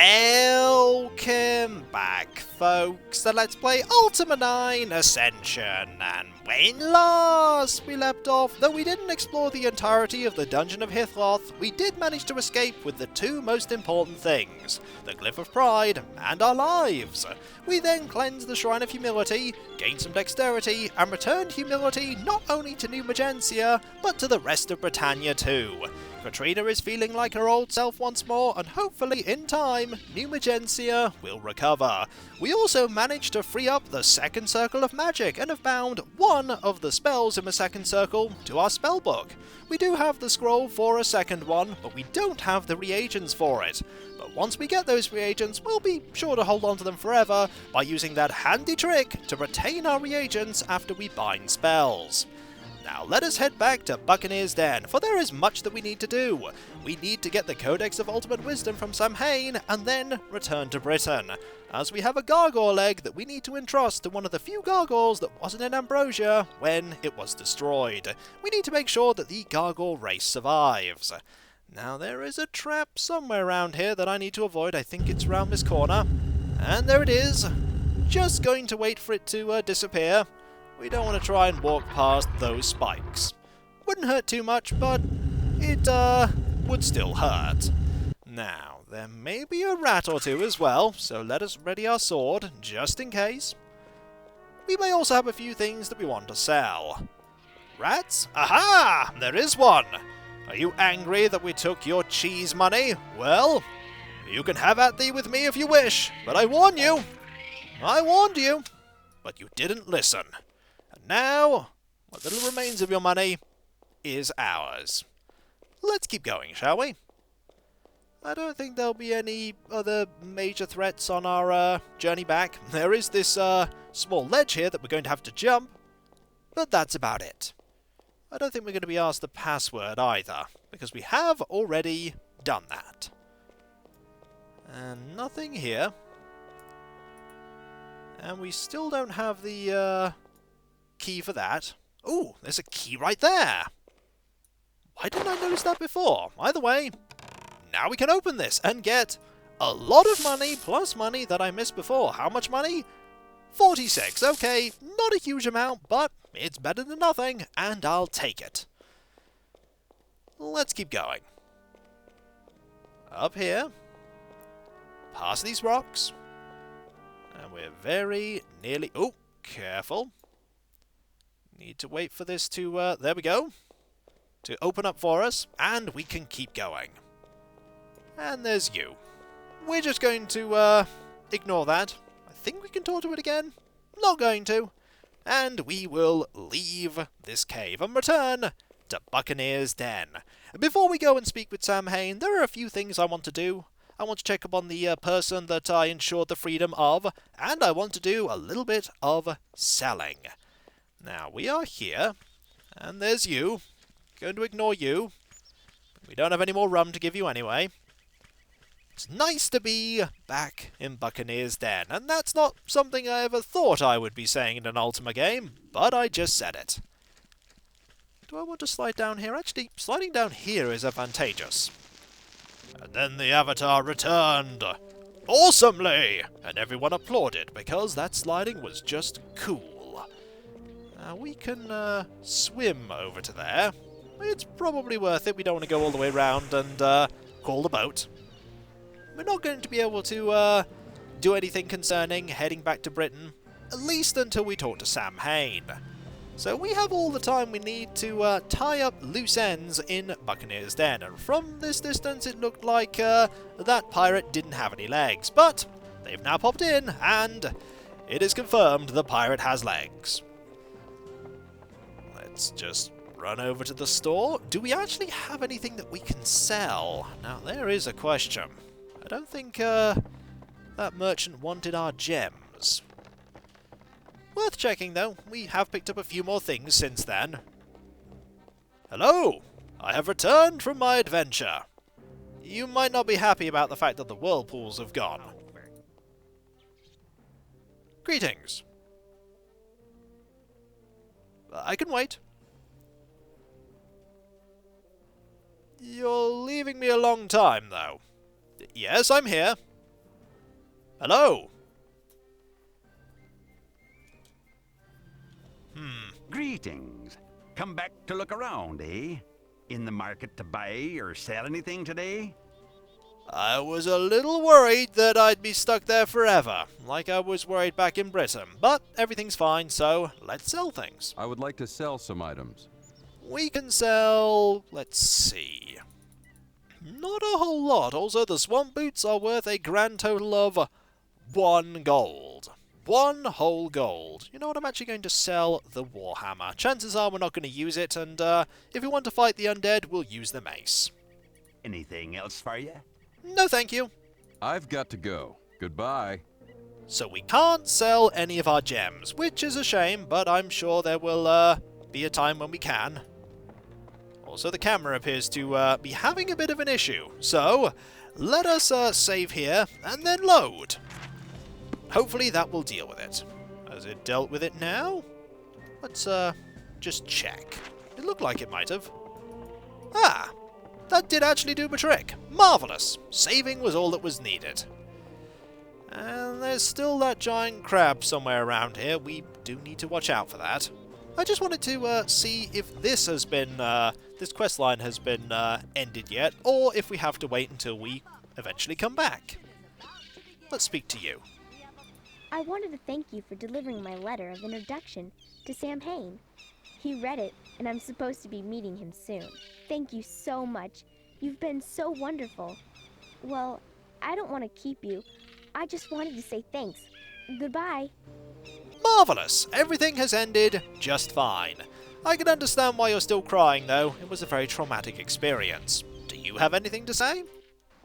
Welcome back, folks, to Let's Play Ultima 9 Ascension, and when last we left off, though we didn't explore the entirety of the Dungeon of Hithloth, we did manage to escape with the two most important things, the Glyph of Pride and our lives. We then cleansed the Shrine of Humility, gained some dexterity, and returned humility not only to New Magincia, but to the rest of Britannia too. Katrina is feeling like her old self once more, and hopefully in time, New Magincia will recover. We also managed to free up the second circle of magic and have bound one of the spells in the second circle to our spellbook. We do have the scroll for a second one, but we don't have the reagents for it. But once we get those reagents, we'll be sure to hold on to them forever by using that handy trick to retain our reagents after we bind spells. Now let us head back to Buccaneers Den, for there is much that we need to do. We need to get the Codex of Ultimate Wisdom from Samhayne, and then return to Britain, as we have a gargoyle egg that we need to entrust to one of the few gargoyles that wasn't in Ambrosia when it was destroyed. We need to make sure that the gargoyle race survives. Now there is a trap somewhere around here that I need to avoid. I think it's around this corner. And there it is. Just going to wait for it to disappear. We don't want to try and walk past those spikes. Wouldn't hurt too much, but it would still hurt. Now, there may be a rat or two as well, so let us ready our sword, just in case. We may also have a few things that we want to sell. Rats? Aha! There is one! Are you angry that we took your cheese money? Well, you can have at thee with me if you wish, but I warn you! I warned you, but you didn't listen. Now, what little remains of your money is ours. Let's keep going, shall we? I don't think there'll be any other major threats on our journey back. There is this small ledge here that we're going to have to jump, but that's about it. I don't think we're going to be asked the password either, because we have already done that. And nothing here. And we still don't have the key for that. Ooh, there's a key right there! Why didn't I notice that before? Either way, now we can open this and get a lot of money plus money that I missed before. How much money? 46. Okay, not a huge amount, but it's better than nothing, and I'll take it. Let's keep going. Up here, past these rocks, and we're very nearly... Oh, careful. Need to wait for this to, there we go, to open up for us, and we can keep going. And there's you. We're just going to, ignore that. I think we can talk to it again. Not going to. And we will leave this cave and return to Buccaneers Den. Before we go and speak with Samhayne, there are a few things I want to do. I want to check up on the person that I ensured the freedom of, and I want to do a little bit of selling. Now, we are here, and there's you. Going to ignore you. We don't have any more rum to give you anyway. It's nice to be back in Buccaneers Den, and that's not something I ever thought I would be saying in an Ultima game, but I just said it. Do I want to slide down here? Actually, sliding down here is advantageous. And then the Avatar returned. Awesomely! And everyone applauded, because that sliding was just cool. Now we can swim over to there. It's probably worth it. We don't want to go all the way around and call the boat. We're not going to be able to do anything concerning heading back to Britain, at least until we talk to Samhayne. So we have all the time we need to tie up loose ends in Buccaneers Den, and from this distance it looked like that pirate didn't have any legs, but they've now popped in, and it is confirmed the pirate has legs. Let's just run over to the store. Do we actually have anything that we can sell? Now, there is a question. I don't think that merchant wanted our gems. Worth checking, though. We have picked up a few more things since then. Hello! I have returned from my adventure. You might not be happy about the fact that the whirlpools have gone. Greetings. I can wait. You're leaving me a long time, though. Yes, I'm here. Hello? Greetings. Come back to look around, eh? In the market to buy or sell anything today? I was a little worried that I'd be stuck there forever, like I was worried back in Britain. But everything's fine, so let's sell things. I would like to sell some items. We can sell... let's see... not a whole lot. Also, the swamp boots are worth a grand total of 1 gold. 1 whole gold. You know what, I'm actually going to sell the warhammer. Chances are we're not going to use it, and if we want to fight the undead, we'll use the mace. Anything else for you? No thank you. I've got to go. Goodbye. So we can't sell any of our gems, which is a shame, but I'm sure there will be a time when we can. Also, the camera appears to be having a bit of an issue, so let us save here and then load. Hopefully that will deal with it. Has it dealt with it now? Let's just check. It looked like it might have. Ah! That did actually do the trick. Marvellous! Saving was all that was needed. And there's still that giant crab somewhere around here. We do need to watch out for that. I just wanted to see if this has been, this quest line has been ended yet, or if we have to wait until we eventually come back. Let's speak to you. I wanted to thank you for delivering my letter of introduction to Samhayne. He read it, and I'm supposed to be meeting him soon. Thank you so much. You've been so wonderful. Well, I don't want to keep you. I just wanted to say thanks. Goodbye. Marvellous! Everything has ended just fine. I can understand why you're still crying, though. It was a very traumatic experience. Do you have anything to say?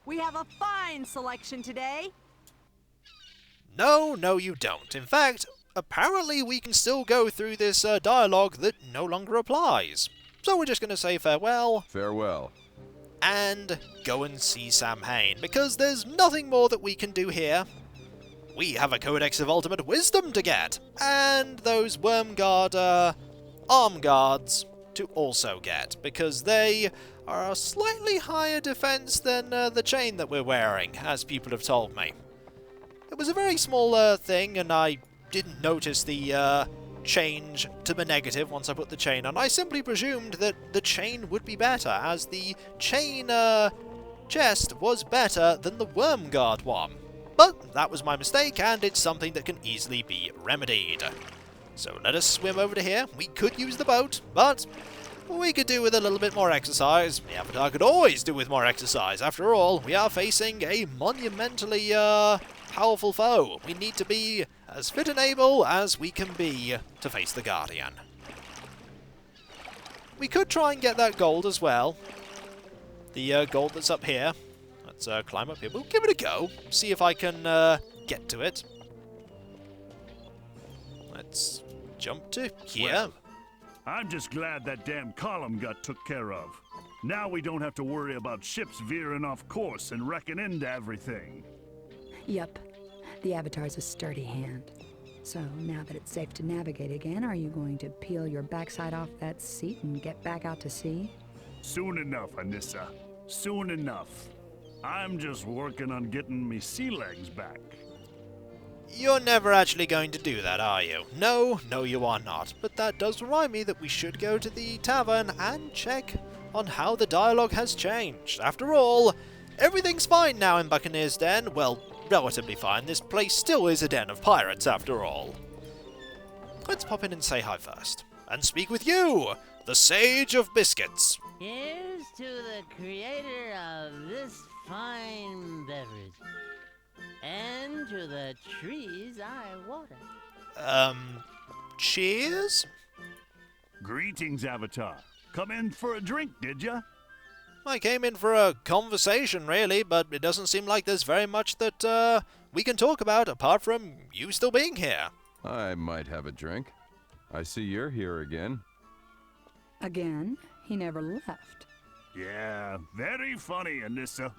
We have a fine selection today. No, you don't. In fact, apparently we can still go through this dialogue that no longer applies. So we're just going to say farewell. Farewell. And go and see Samhayne, because there's nothing more that we can do here. We have a Codex of Ultimate Wisdom to get, and those Worm Guard arm guards to also get, because they are a slightly higher defense than the chain that we're wearing, as people have told me. It was a very small thing, and I didn't notice the change to the negative once I put the chain on. I simply presumed that the chain would be better, as the chain chest was better than the Worm Guard one. But that was my mistake, and it's something that can easily be remedied. So let us swim over to here. We could use the boat, but we could do with a little bit more exercise. The Avatar could always do with more exercise. After all, we are facing a monumentally powerful foe. We need to be as fit and able as we can be to face the Guardian. We could try and get that gold as well. The gold that's up here. Let's climb up here. We'll give it a go. See if I can get to it. Let's jump to here. Well, I'm just glad that damn column got took care of. Now we don't have to worry about ships veering off course and wrecking into everything. Yup. The Avatar's a sturdy hand. So, now that it's safe to navigate again, are you going to peel your backside off that seat and get back out to sea? Soon enough, Anissa. Soon enough. I'm just working on getting me sea legs back. You're never actually going to do that, are you? No, you are not. But that does remind me that we should go to the tavern and check on how the dialogue has changed. After all, everything's fine now in Buccaneers Den. Well, relatively fine. This place still is a den of pirates, after all. Let's pop in and say hi first. And speak with you, the Sage of Biscuits. Here's to the creator of this fine beverage. And to the trees I water. Cheers? Greetings, Avatar. Come in for a drink, did ya? I came in for a conversation, really, but it doesn't seem like there's very much that we can talk about apart from you still being here. I might have a drink. I see you're here again. Again? He never left. Yeah, very funny, Anissa.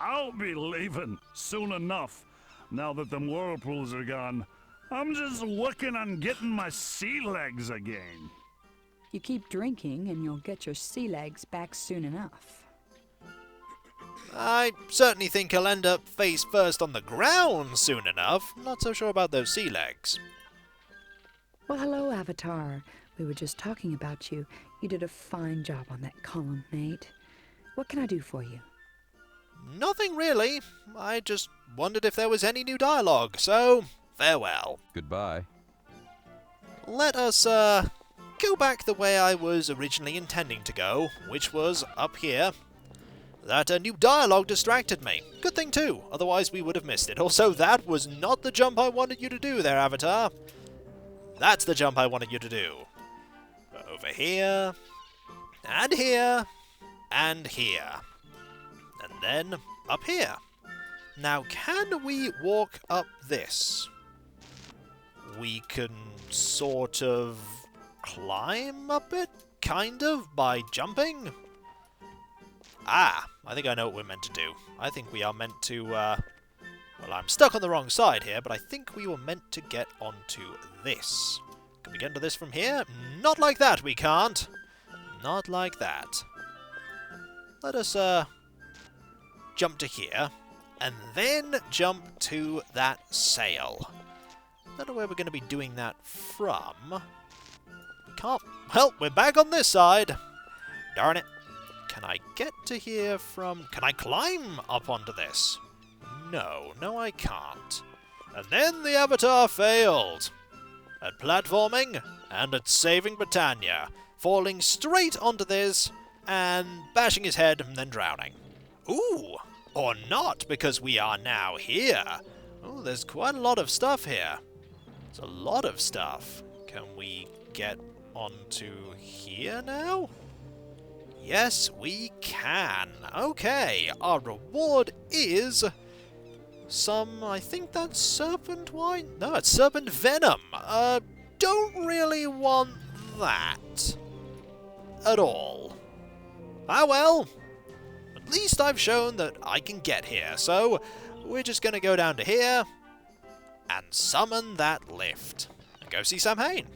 I'll be leaving soon enough. Now that them whirlpools are gone, I'm just working on getting my sea legs again. You keep drinking and you'll get your sea legs back soon enough. I certainly think he'll end up face first on the ground soon enough. Not so sure about those sea legs. Well, hello, Avatar. We were just talking about you. You did a fine job on that column, mate. What can I do for you? Nothing really. I just wondered if there was any new dialogue, so farewell. Goodbye. Let us, go back the way I was originally intending to go, which was up here. That new dialogue distracted me. Good thing too, otherwise we would have missed it. Also, that was not the jump I wanted you to do there, Avatar. That's the jump I wanted you to do. Over here, and here, and here. And then up here. Now, can we walk up this? We can sort of climb up it, kind of, by jumping? Ah, I think I know what we're meant to do. I think we are meant to, well, I'm stuck on the wrong side here, but I think we were meant to get onto this. Can we get into this from here? Not like that, we can't. Not like that. Let us, jump to here, and then jump to that sail. I don't know where we're going to be doing that from. We can't... Well, we're back on this side. Darn it. Can I get to here from... Can I climb up onto this? No, I can't. And then the Avatar failed. At platforming, and at saving Britannia. Falling straight onto this, and bashing his head, and then drowning. Ooh! Or not, because we are now here. Oh, there's quite a lot of stuff here. There's a lot of stuff. Can we get onto here now? Yes, we can. Okay, our reward is some, I think that's serpent wine? No, it's serpent venom. Don't really want that at all. Ah well, at least I've shown that I can get here, so we're just going to go down to here and summon that lift and go see Samhayne.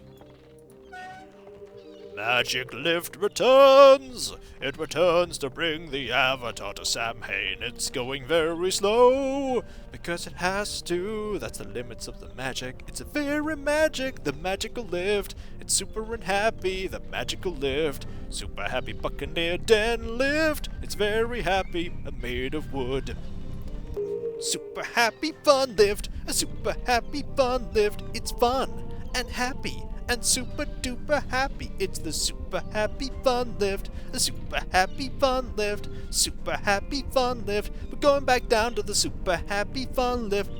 Magic lift returns! It returns to bring the Avatar to Samhayne. It's going very slow, because it has to. That's the limits of the magic. It's a very magic, the magical lift. It's super unhappy, the magical lift. Super happy Buccaneer Den lift. It's very happy and made of wood. Super happy fun lift. A super happy fun lift. It's fun and happy and super duper happy. It's the super happy fun lift. A super happy fun lift. Super happy fun lift. We're going back down to the super happy fun lift.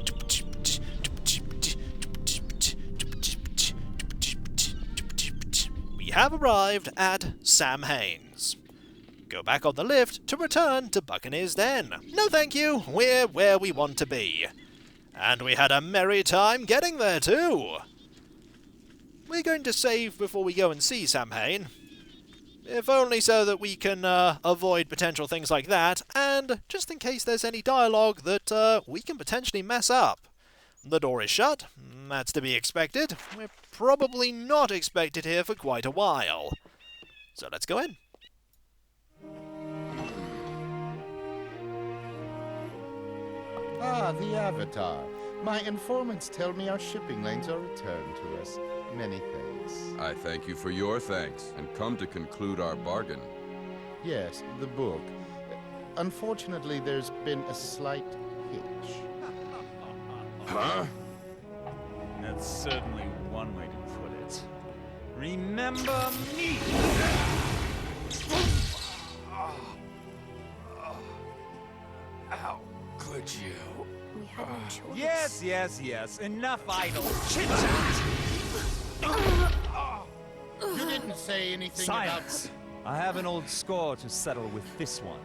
We have arrived at Samhaynes. Go back on the lift to return to Buccaneers Den. No thank you, we're where we want to be. And we had a merry time getting there too. We're going to save before we go and see Samhayne. If only so that we can avoid potential things like that, and just in case there's any dialogue that we can potentially mess up. The door is shut. That's to be expected. We're probably not expected here for quite a while. So let's go in. Ah, the Avatar. My informants tell me our shipping lanes are returned to us. Many thanks. I thank you for your thanks, and come to conclude our bargain. Yes, the book. Unfortunately, there's been a slight hitch. Huh? That's certainly one way to put it. Remember me! How could you? We had no choice. Yes. Enough idle chit-chat! You didn't say anything Silence! I have an old score to settle with this one.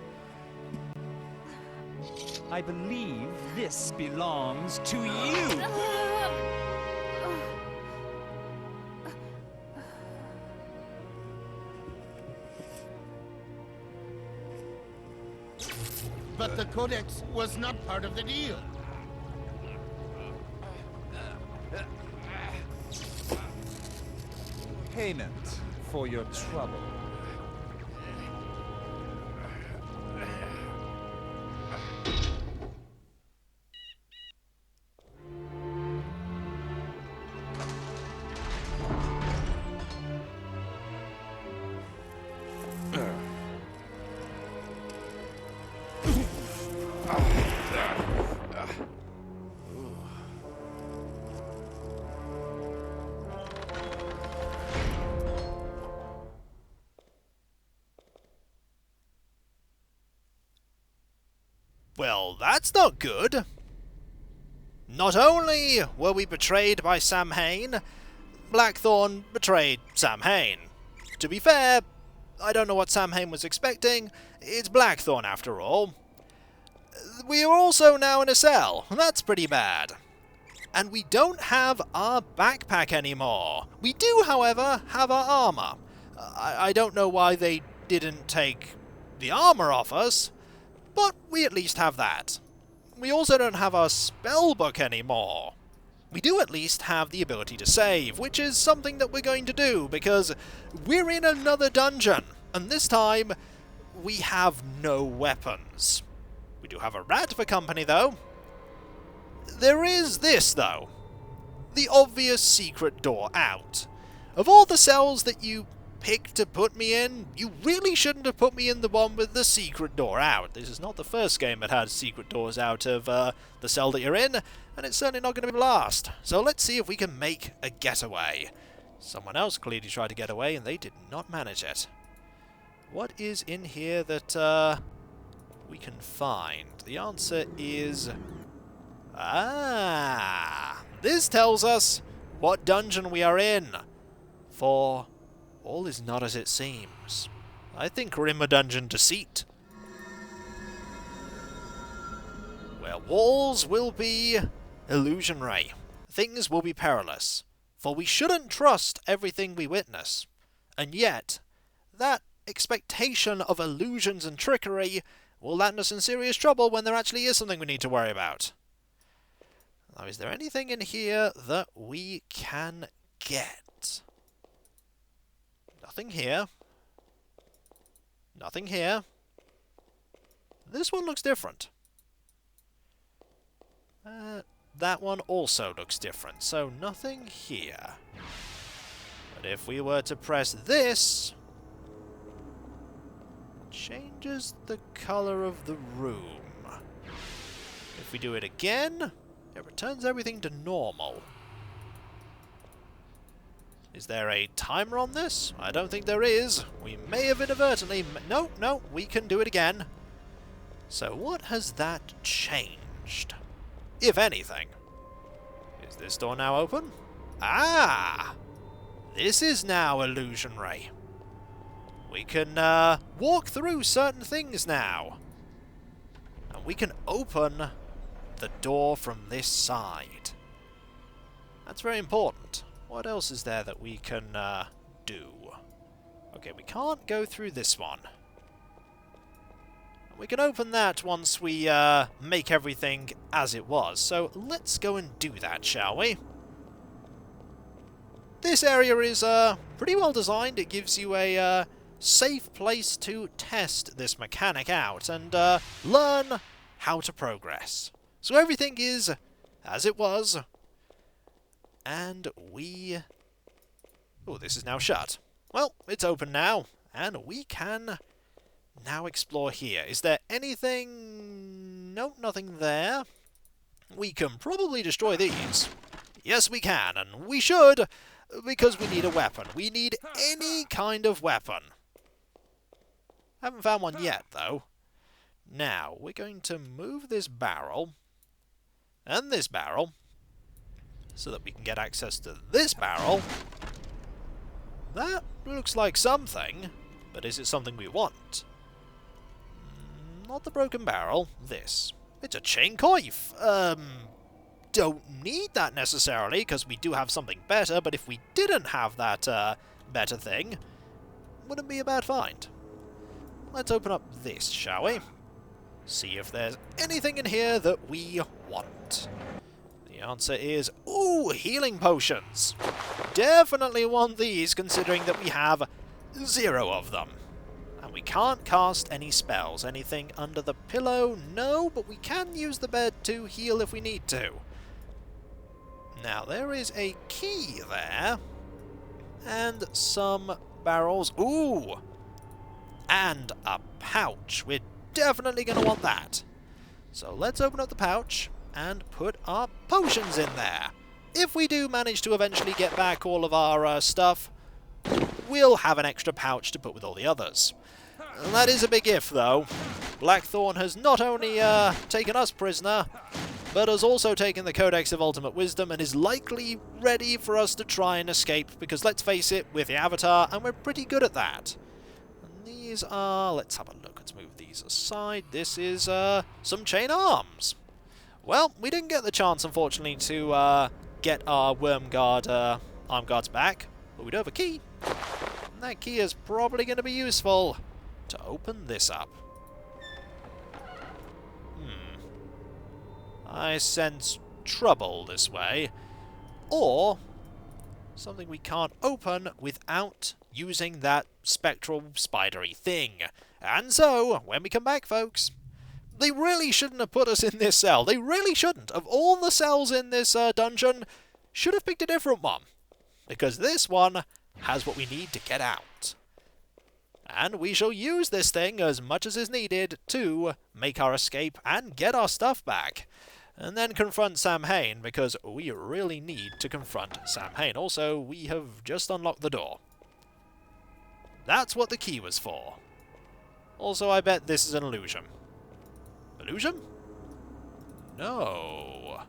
I believe this belongs to you! But the Codex was not part of the deal. Payment for your trouble. that's not good. Not only were we betrayed by Samhayne, Blackthorn betrayed Samhayne. To be fair, I don't know what Samhayne was expecting. It's Blackthorn after all. We are also now in a cell. That's pretty bad. And we don't have our backpack anymore. We do, however, have our armor. I don't know why they didn't take the armor off us, but we at least have that. We also don't have our spellbook anymore. We do at least have the ability to save, which is something that we're going to do, because we're in another dungeon, and this time we have no weapons. We do have a rat for company, though. There is this, though. The obvious secret door out. Of all the cells that you picked to put me in, you really shouldn't have put me in the one with the secret door out. This is not the first game that had secret doors out of the cell that you're in, and it's certainly not going to be the last. So let's see if we can make a getaway. Someone else clearly tried to get away, and they did not manage it. What is in here that we can find? The answer is... this tells us what dungeon we are in. For all is not as it seems. I think we're in a dungeon deceit, where walls will be illusionary. Things will be perilous. For we shouldn't trust everything we witness. And yet, that expectation of illusions and trickery will land us in serious trouble when there actually is something we need to worry about. Now, is there anything in here that we can get? Nothing here. Nothing here. This one looks different. That one also looks different, so nothing here. But if we were to press this, it changes the color of the room. If we do it again, it returns everything to normal. Is there a timer on this? I don't think there is. We may have inadvertently... No, we can do it again. So what has that changed? If anything. Is this door now open? Ah! This is now illusionary. We can walk through certain things now. And we can open the door from this side. That's very important. What else is there that we can do? Okay, we can't go through this one. We can open that once we make everything as it was. So let's go and do that, shall we? This area is pretty well designed. It gives you a safe place to test this mechanic out and learn how to progress. So everything is as it was. And we... Oh, this is now shut. Well, it's open now, and we can now explore here. Is there anything... Nope, nothing there. We can probably destroy these. Yes, we can, and we should, because we need a weapon. We need any kind of weapon. Haven't found one yet, though. Now, we're going to move this barrel, and this barrel, so that we can get access to this barrel. That looks like something, but is it something we want? Not the broken barrel, this. It's a chain coif. Don't need that necessarily, because we do have something better, but if we didn't have that better thing, wouldn't be a bad find. Let's open up this, shall we? See if there's anything in here that we want. The answer is, ooh, healing potions. Definitely want these, considering that we have 0 of them. And we can't cast any spells. Anything under the pillow? No, but we can use the bed to heal if we need to. Now, there is a key there. And some barrels. Ooh! And a pouch. We're definitely going to want that. So let's open up the pouch and put our potions in there. If we do manage to eventually get back all of our stuff, we'll have an extra pouch to put with all the others. That is a big if, though. Blackthorn has not only taken us prisoner, but has also taken the Codex of Ultimate Wisdom and is likely ready for us to try and escape, because let's face it, with the Avatar, and we're pretty good at that. And these are... let's have a look, let's move these aside. This is some chain arms. Well, we didn't get the chance, unfortunately, to get our worm guard arm guards back, but we do have a key. And that key is probably going to be useful to open this up. I sense trouble this way. Or something we can't open without using that spectral spidery thing. And so, when we come back, folks, they really shouldn't have put us in this cell. They really shouldn't. Of all the cells in this dungeon, should have picked a different one. Because this one has what we need to get out. And we shall use this thing as much as is needed to make our escape and get our stuff back. And then confront Samhayne, because we really need to confront Samhayne. Also, we have just unlocked the door. That's what the key was for. Also, I bet this is an illusion. Illusion? No.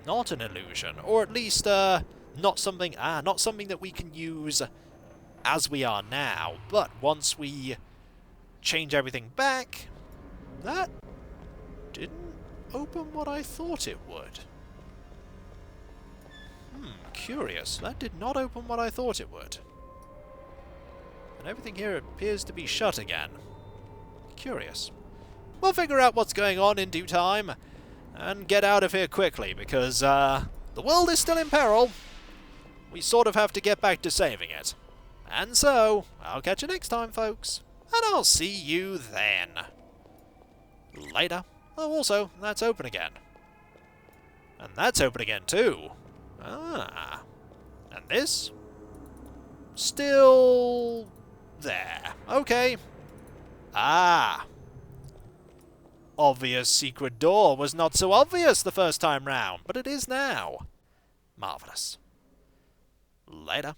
Not an illusion. Or at least, not something that we can use as we are now. But once we change everything back, that didn't open what I thought it would. Curious. That did not open what I thought it would. And everything here appears to be shut again. Curious. We'll figure out what's going on in due time, and get out of here quickly, because the world is still in peril. We sort of have to get back to saving it. And so, I'll catch you next time, folks. And I'll see you then. Later. Oh, also, that's open again. And that's open again, too. Ah. And this? Still... there. Okay. Ah. Obvious secret door was not so obvious the first time round, but it is now. Marvellous. Later.